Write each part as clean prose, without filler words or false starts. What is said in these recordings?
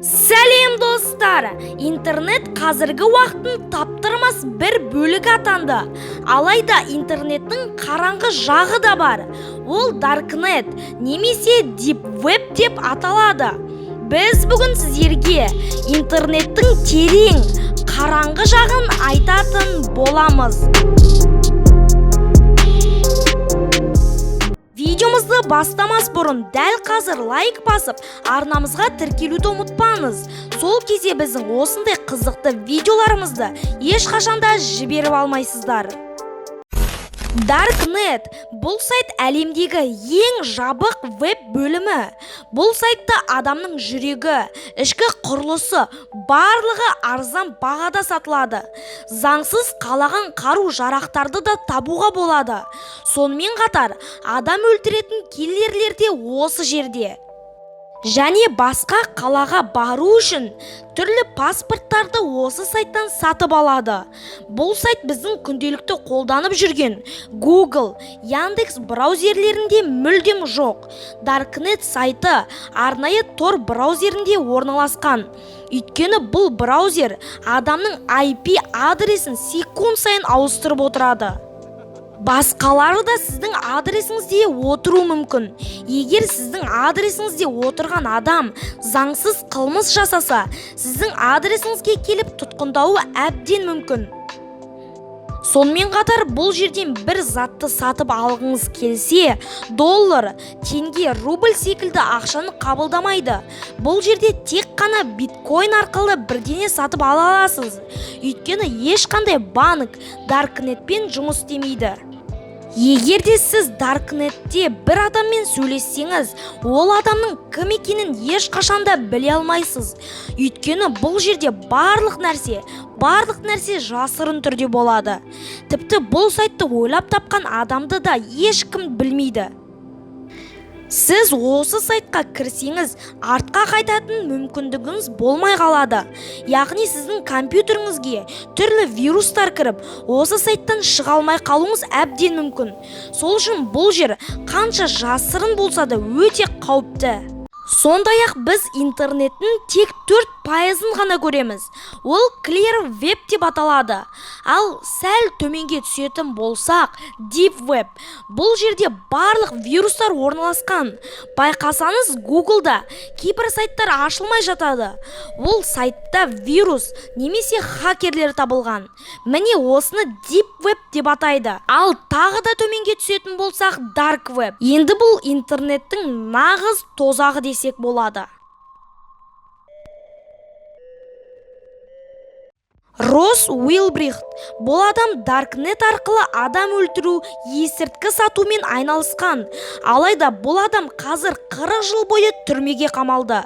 Сәлем достар! Интернет қазіргі уақыттың таптырмас бір бөлігі атанды. Алайда интернеттің қараңғы жағы да бар. Ол Darknet немесе Deep Web деп аталады. Біз бүгін сіздерге интернеттің терең, қараңғы жағын айтатын боламыз. Видеомызды бастамас бұрын дәл қазір лайк басып, арнамызға тіркелуді ұмытпаңыз. Сол кезде біздің осындай қызықты видеоларымызды ешқашанда жіберіп алмайсыздар. Darknet бұл сайт әлемдегі ең жабық веб бөлімі. Бұл сайтта адамның жүрегі, ішкі құрылысы барлығы арзан бағада сатылады. Заңсыз қалаған қару-жарақтарды да табуға болады. Сонымен қатар адам өлтіретін киллерлер де осы жерде. Және басқа қалаға бару үшін түрлі паспорттарды осы сайттан сатып алады. Бұл сайт біздің күнделікті қолданып жүрген Google, Яндекс браузерлерінде мүлдем жоқ. Darknet сайты арнайы Tor браузерінде орналасқан. Өйткені бұл браузер адамның IP адресін секунд сайын ауыстырып отырады. Басқалары да сіздің адресіңізде отыру мүмкін. Егер сіздің адресіңізде отырған адам заңсыз қылмыс жасаса, сіздің адресіңізге келіп тұтқындауы әбден мүмкін. Сонымен қатар бұл жерден бір затты сатып алғыңыз келсе, доллар, теңге, рубль секілді ақшаны қабылдамайды. Бұл жерде тек қана биткоин арқылы бірдеңе сатып ала аласыз. Өйткені ешқандай банк Darknetпен жұмыс істемейді. Егер де сіз Darknetте бір адаммен сөйлессеңіз, ол адамның кім екенін ешқашанда біле алмайсыз. Өйткені бұл жерде барлық нәрсе жасырын түрде болады. Тіпті бұл сайтты ойлап тапқан адамды да ешкім білмейді. Сіз осы сайтқа кірсеңіз, артқа қайтатын мүмкіндігіңіз болмай қалады. Яғни сіздің компьютеріңізге түрлі вирустар кіріп, осы сайттан шыға алмай қалуыңыз әбден мүмкін. Сол үшін бұл жер қанша жасырын болса да өте қауіпті. Сондай-ақ біз интернеттің тек 4%-ын ғана көреміз. Ол Clear Web деп аталады. Ал сәл төменге түсетін болсақ, Deep Web. Бұл жерде барлық вирустар орналасқан. Байқасаңыз, Google'да кейбір сайттар ашылмай жатады. Ол сайтта вирус немесе хакерлер табылған. Міне осыны Deep Web деп атайды. Ал тағы да төменге түсетін болсақ, Dark Web. Енді бұл интернеттің нағыз тозағы десек болады. Росс Уилбрихт. Бұл адам Darknet арқылы адам өлтіру, есірткі сатумен айналысқан. Алайда бұл адам қазір 40 жыл бойы түрмеге қамалды.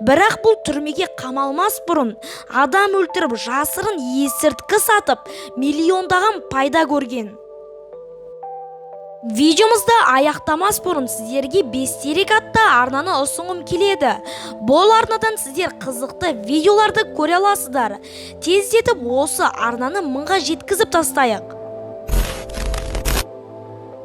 Бірақ бұл түрмеге қамалмас бұрын адам өлтіріп, жасырын есірткі сатып, миллиондаған пайда көрген. Видеомызды аяқтамас бұрын сіздерге Бестерек атты арнаны ұсынғым келеді. Бұл арнадан сіздер қызықты видеоларды көре аласыздар. Тездетіп осы арнаны 1000-ға жеткізіп тастайық.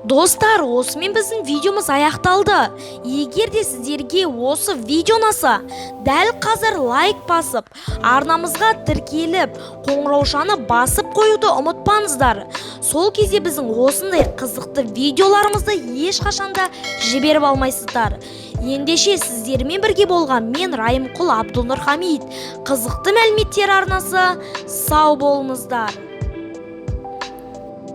Достар, осымен біздің видеомыз аяқталды. Егер де сіздерге осы видео ұнаса, дәл қазір лайк басып, арнамызға тіркеліп, қоңыраушаны басып қоюды ұмытпаңыздар. Сол кезде біздің осындай қызықты видеоларымызды ешқашанда жіберіп алмайсыздар. Ендеше сіздермен бірге болған мен Райымқұл Абдунұр Хамид. Қызықты мәліметтер арнасы, сау болыңыздар.